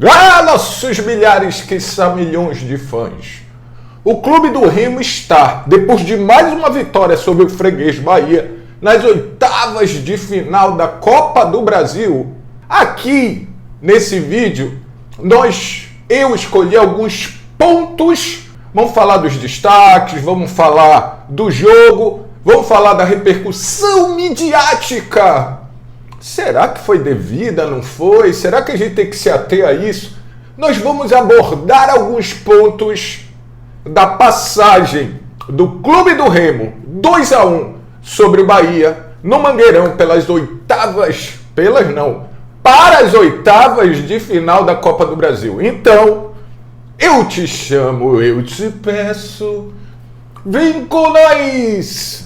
Ah, nossos milhares, quiçá milhões de fãs. O Clube do Remo está, depois de mais uma vitória sobre o freguês Bahia, nas oitavas de final da Copa do Brasil. Aqui, nesse vídeo, eu escolhi alguns pontos. Vamos falar dos destaques, vamos falar do jogo, vamos falar da repercussão midiática. Será que foi devida, não foi? Será que a gente tem que se ater a isso? Nós vamos abordar alguns pontos da passagem do Clube do Remo 2-1 sobre o Bahia no Mangueirão para as oitavas de final da Copa do Brasil. Então, eu te chamo, eu te peço, vem com nós!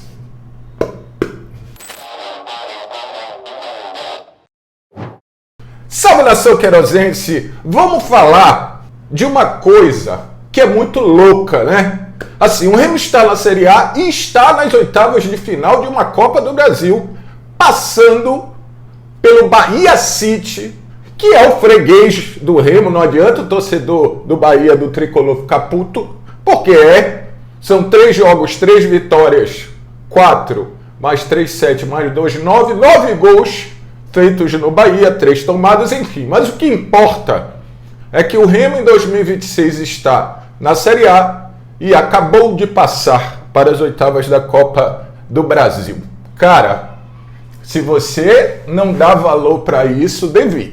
Salve, nação querosense! Vamos falar de uma coisa que é muito louca, né? Assim, o Remo está na Série A e está nas oitavas de final de uma Copa do Brasil, passando pelo Bahia City, que é o freguês do Remo. Não adianta o torcedor do Bahia, do Tricolor, ficar puto, porque são 3 jogos, 3 vitórias, 4 mais 3, 7 mais 2, 9 gols feitos no Bahia, 3 tomadas, enfim. Mas o que importa é que o Remo em 2026 está na Série A e acabou de passar para as oitavas da Copa do Brasil. Cara, se você não dá valor para isso, devia.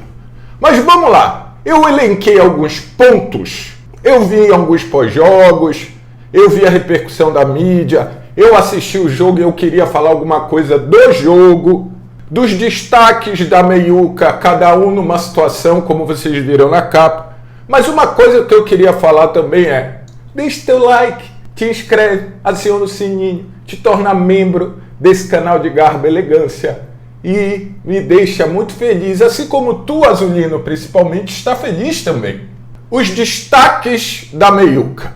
Mas vamos lá, eu elenquei alguns pontos, eu vi alguns pós-jogos, eu vi a repercussão da mídia, eu assisti o jogo e eu queria falar alguma coisa do jogo, dos destaques da meiuca, cada um numa situação, como vocês viram na capa. Mas uma coisa que eu queria falar também é: deixa teu like, te inscreve, aciona o sininho, te torna membro desse canal de Garbo e Elegância e me deixa muito feliz, assim como tu, Azulino, principalmente, está feliz também. Os destaques da meiuca.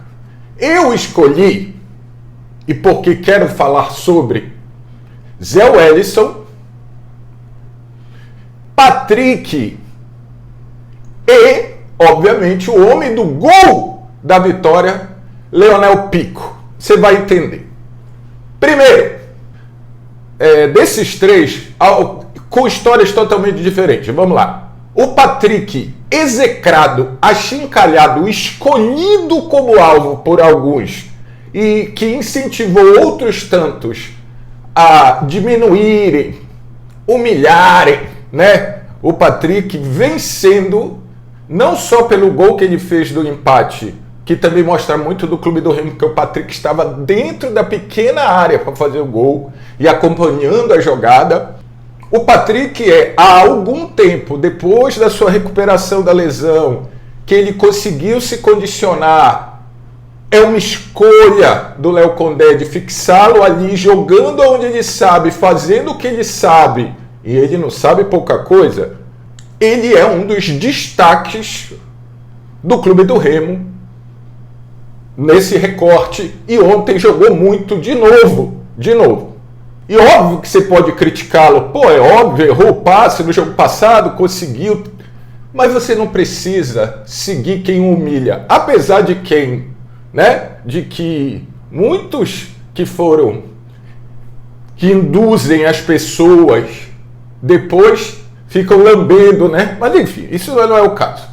Eu escolhi, e porque quero falar sobre Zé Wellison, Patrick e, obviamente, o homem do gol da vitória, Leonel Pico. Você vai entender. Primeiro, desses 3, com histórias totalmente diferentes. Vamos lá. O Patrick, execrado, achincalhado, escolhido como alvo por alguns e que incentivou outros tantos a diminuírem, humilharem, né? O Patrick vencendo, não só pelo gol que ele fez do empate, que também mostra muito do Clube do Remo, porque o Patrick estava dentro da pequena área para fazer o gol e acompanhando a jogada. O Patrick há algum tempo, depois da sua recuperação da lesão, que ele conseguiu se condicionar, é uma escolha do Léo Condé de fixá-lo ali, jogando onde ele sabe, fazendo o que ele sabe, e ele não sabe pouca coisa. Ele é um dos destaques do Clube do Remo nesse recorte, e ontem jogou muito de novo. E óbvio que você pode criticá-lo, é óbvio, errou o passe no jogo passado, conseguiu, mas você não precisa seguir quem humilha, apesar de de que muitos que induzem as pessoas depois ficam lambendo, né? Mas enfim, isso não é o caso.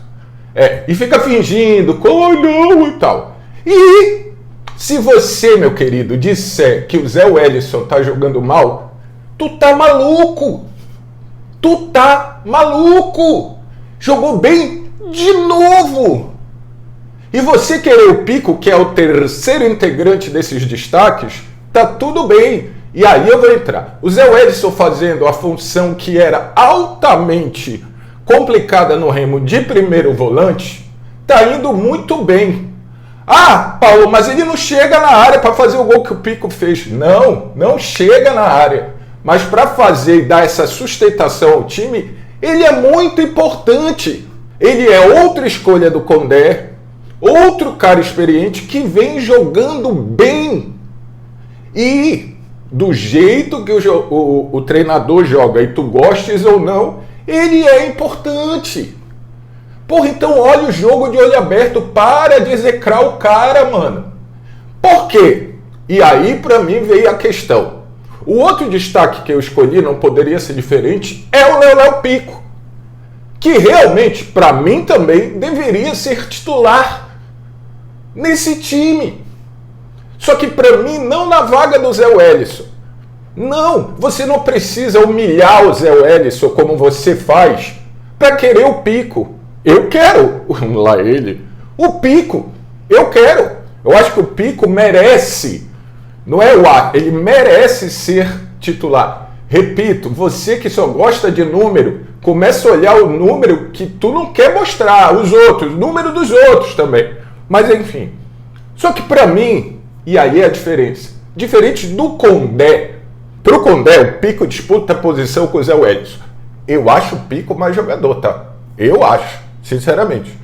E fica fingindo, não e tal. E se você, meu querido, disser que o Zé Wellison tá jogando mal, tu tá maluco! Tu tá maluco! Jogou bem de novo! E você querer o Pico, que é o terceiro integrante desses destaques, tá tudo bem. E aí eu vou entrar. O Zé Wellison fazendo a função que era altamente complicada no Remo de primeiro volante, tá indo muito bem. Ah, Paulo, mas ele não chega na área para fazer o gol que o Pico fez. Não chega na área. Mas para fazer e dar essa sustentação ao time, ele é muito importante. Ele é outra escolha do Condé, outro cara experiente que vem jogando bem. E do jeito que o treinador joga, e tu gostes ou não, ele é importante. Porra, então olha o jogo de olho aberto, para de execrar o cara, mano. Por quê? E aí, pra mim, veio a questão. O outro destaque que eu escolhi, não poderia ser diferente, é o Léo Pico, que realmente, pra mim também, deveria ser titular nesse time. Só que pra mim, não na vaga do Zé Wellison. Não, você não precisa humilhar o Zé Wellison como você faz pra querer o Pico. Eu quero, lá ele, o Pico, eu quero. Eu acho que o Pico merece, não é o ar, ele merece ser titular. Repito, você que só gosta de número, começa a olhar o número que tu não quer mostrar, os outros, número dos outros também. Mas enfim, só que pra mim, e aí é a diferença, diferente do Condé, pro Condé o Pico disputa a posição com o Zé Wellison. Eu acho o Pico mais jogador, tá? Eu acho, sinceramente.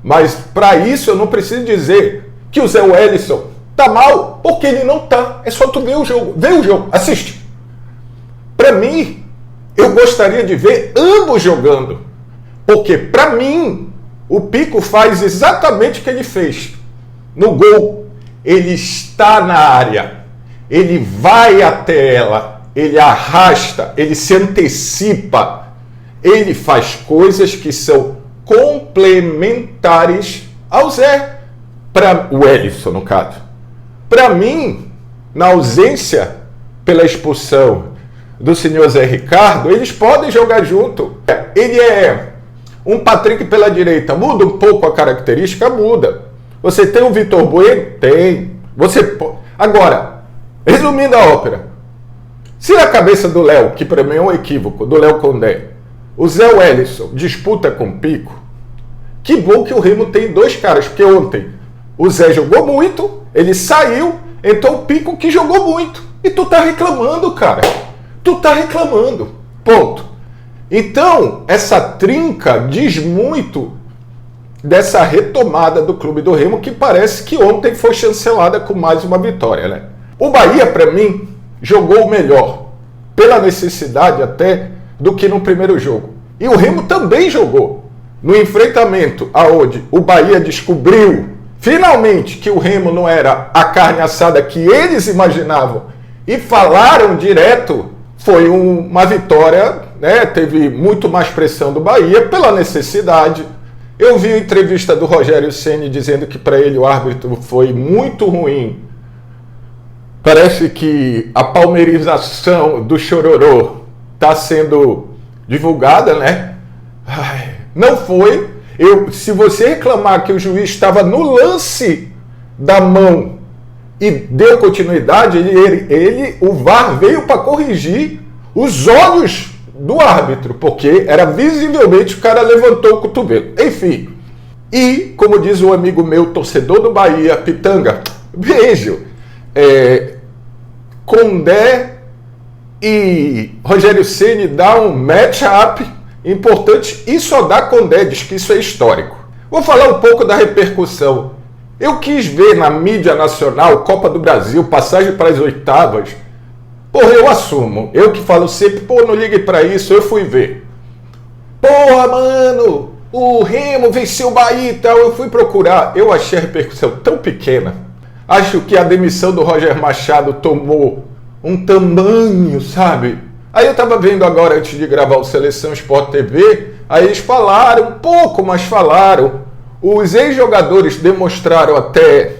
Mas para isso eu não preciso dizer que o Zé Wellison tá mal, porque ele não tá. É só tu ver o jogo. Vê o jogo, assiste. Para mim, eu gostaria de ver ambos jogando. Porque para mim, o Pico faz exatamente o que ele fez. No gol, ele está na área. Ele vai até ela. Ele arrasta, ele se antecipa. Ele faz coisas que são complementares ao Zé, para o Wellison, no caso. Para mim, na ausência pela expulsão do senhor Zé Ricardo, eles podem jogar junto. Ele é um Patrick pela direita, muda um pouco a característica? Muda. Você tem o Vitor Bueno? Tem. Agora, resumindo a ópera, se na cabeça do Léo, que para mim é um equívoco, do Léo Condé, o Zé Wellison disputa com o Pico, que bom que o Remo tem dois caras, porque ontem o Zé jogou muito, ele saiu, então o Pico que jogou muito. E tu tá reclamando, cara. Tu tá reclamando. Ponto. Então, essa trinca diz muito dessa retomada do clube do Remo, que parece que ontem foi chancelada com mais uma vitória, né? O Bahia, para mim, jogou melhor, pela necessidade até, do que no primeiro jogo. E o Remo também jogou. No enfrentamento aonde o Bahia descobriu, finalmente, que o Remo não era a carne assada que eles imaginavam e falaram direto, foi uma vitória, né? Teve muito mais pressão do Bahia pela necessidade. Eu vi a entrevista do Rogério Ceni dizendo que para ele o árbitro foi muito ruim. Parece que a palmeirização do Chororô está sendo divulgada, né? Ai, não foi. Se você reclamar que o juiz estava no lance da mão e deu continuidade, o VAR veio para corrigir os olhos do árbitro, porque era visivelmente o cara levantou o cotovelo. Enfim, e como diz um amigo meu, torcedor do Bahia, Pitanga, beijo, Condé e Rogério Ceni dá um match-up importante e só dá Condé, diz que isso é histórico. Vou falar um pouco da repercussão. Eu quis ver na mídia nacional, Copa do Brasil, passagem para as oitavas. Porra, eu assumo. Eu que falo sempre, não ligue para isso, eu fui ver. Porra, mano, o Remo venceu o Bahia e tal, eu fui procurar. Eu achei a repercussão tão pequena. Acho que a demissão do Roger Machado tomou um tamanho, sabe? Aí eu tava vendo agora, antes de gravar o Seleção Sport TV, aí eles falaram, um pouco, mas falaram. Os ex-jogadores demonstraram até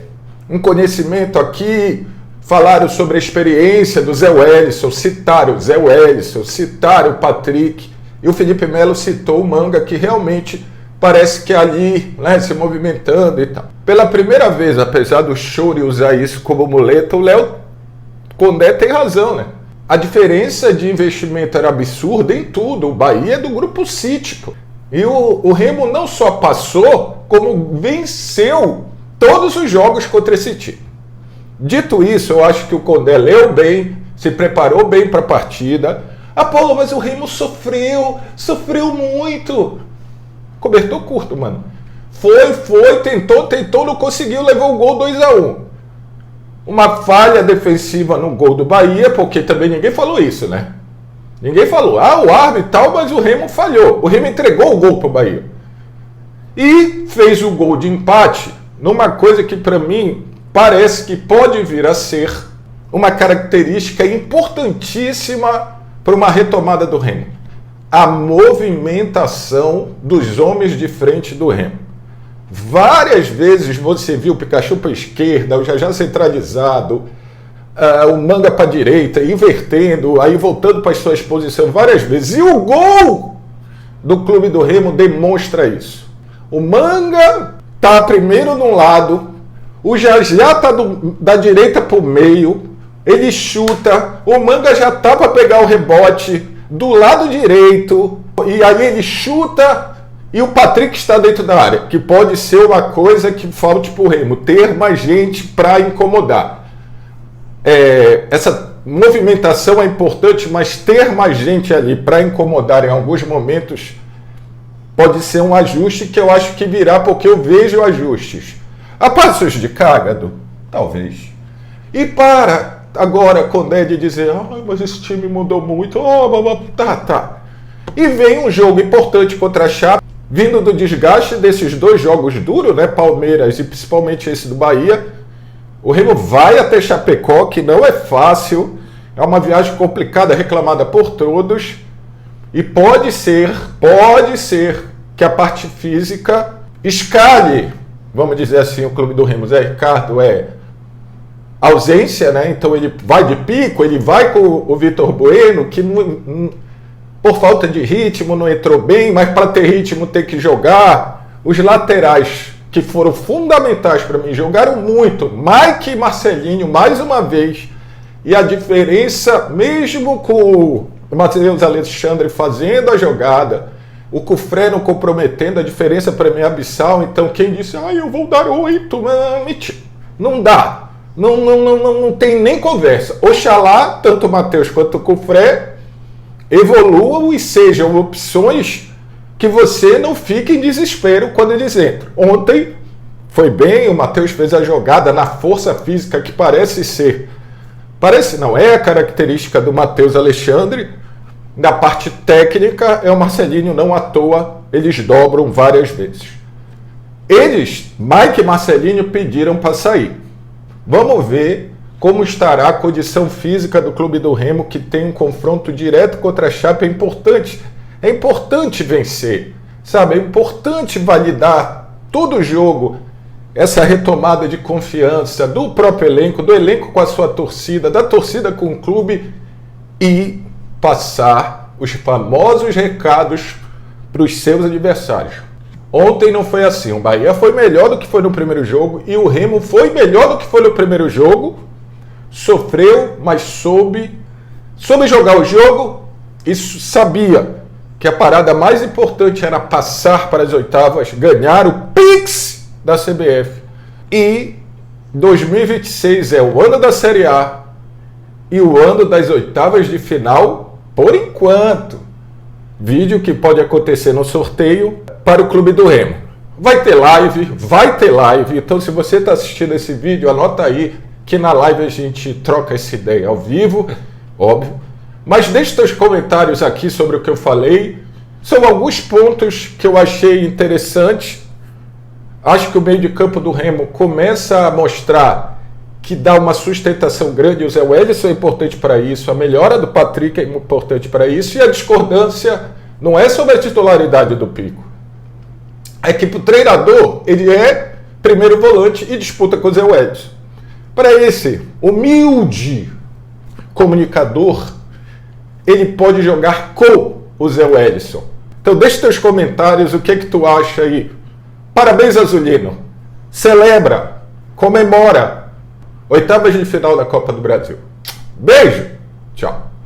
um conhecimento aqui, falaram sobre a experiência do Zé Wellison, citaram o Zé Wellison, citaram o Patrick, e o Felipe Melo citou o Manga, que realmente parece que ali, né, se movimentando e tal. Pela primeira vez, apesar do Chori usar isso como muleta, o Léo Condé tem razão, né? A diferença de investimento era absurda em tudo. O Bahia é do grupo Cítico. E o Remo não só passou, como venceu todos os jogos contra esse time. Dito isso, eu acho que o Condé leu bem, se preparou bem para a partida. Paulo, mas o Remo sofreu muito. Cobertor curto, mano. Foi, tentou, não conseguiu, levou o gol 2-1. Uma falha defensiva no gol do Bahia, porque também ninguém falou isso, né? Ninguém falou, o árbitro e tal, mas o Remo falhou. O Remo entregou o gol pro Bahia. E fez o gol de empate numa coisa que para mim parece que pode vir a ser uma característica importantíssima para uma retomada do Remo. A movimentação dos homens de frente do Remo. Várias vezes você viu o Pikachu para a esquerda, o Jajá centralizado, o Manga para a direita, invertendo, aí voltando para as suas posições várias vezes. E o gol do Clube do Remo demonstra isso. O Manga está primeiro num lado, o Jajá está da direita para o meio, ele chuta, o Manga já está para pegar o rebote do lado direito, e aí ele chuta e o Patrick está dentro da área, que pode ser uma coisa que falte para o Remo, ter mais gente para incomodar. Essa movimentação é importante, mas ter mais gente ali para incomodar em alguns momentos pode ser um ajuste que eu acho que virá, porque eu vejo ajustes. A passos de cágado? Talvez. E para agora, Condé, de dizer, mas esse time mudou muito, tá. E vem um jogo importante contra a Chape, vindo do desgaste desses dois jogos duros, né, Palmeiras e principalmente esse do Bahia. O Remo vai até Chapecó, que não é fácil, é uma viagem complicada, reclamada por todos, e pode ser que a parte física escale, vamos dizer assim, o Clube do Remo. Zé Ricardo ausência, né? Então ele vai de pico, ele vai com o Vitor Bueno, que por falta de ritmo não entrou bem, mas para ter ritmo tem que jogar. Os laterais, que foram fundamentais para mim, jogaram muito. Mike e Marcelinho, mais uma vez. E a diferença, mesmo com o Matheus Alexandre fazendo a jogada, o Cufré não comprometendo, a diferença para mim é abissal. Então quem disse, eu vou dar 8, não dá. Não tem nem conversa. Oxalá, tanto o Matheus quanto o Cufré evoluam e sejam opções que você não fique em desespero quando eles entram. Ontem foi bem, o Matheus fez a jogada na força física que não é a característica do Matheus Alexandre. Na parte técnica é o Marcelinho, não à toa, eles dobram várias vezes. Mike e Marcelinho, pediram para sair. Vamos ver como estará a condição física do Clube do Remo, que tem um confronto direto contra a Chape. É importante vencer, sabe? É importante validar todo o jogo, essa retomada de confiança do próprio elenco, do elenco com a sua torcida, da torcida com o clube, e passar os famosos recados para os seus adversários. Ontem não foi assim. O Bahia foi melhor do que foi no primeiro jogo e o Remo foi melhor do que foi no primeiro jogo. Sofreu, mas soube jogar o jogo e sabia que a parada mais importante era passar para as oitavas, ganhar o Pix da CBF. E 2026 é o ano da Série A e o ano das oitavas de final, por enquanto. Vídeo que pode acontecer no sorteio para o Clube do Remo. Vai ter live. Então, se você está assistindo esse vídeo, anota aí que na live a gente troca essa ideia ao vivo, óbvio. Mas deixe seus comentários aqui sobre o que eu falei. São alguns pontos que eu achei interessantes. Acho que o meio de campo do Remo começa a mostrar que dá uma sustentação grande. O Zé Wellison é importante para isso, a melhora do Patrick é importante para isso, e a discordância não é sobre a titularidade do Pico. É que para o treinador, ele é primeiro volante e disputa com o Zé Wellison. Para esse humilde comunicador, ele pode jogar com o Zé Wellison. Então deixe teus comentários, o que tu acha aí. Parabéns, Azulino. Celebra, comemora. Oitavas de final da Copa do Brasil. Beijo. Tchau.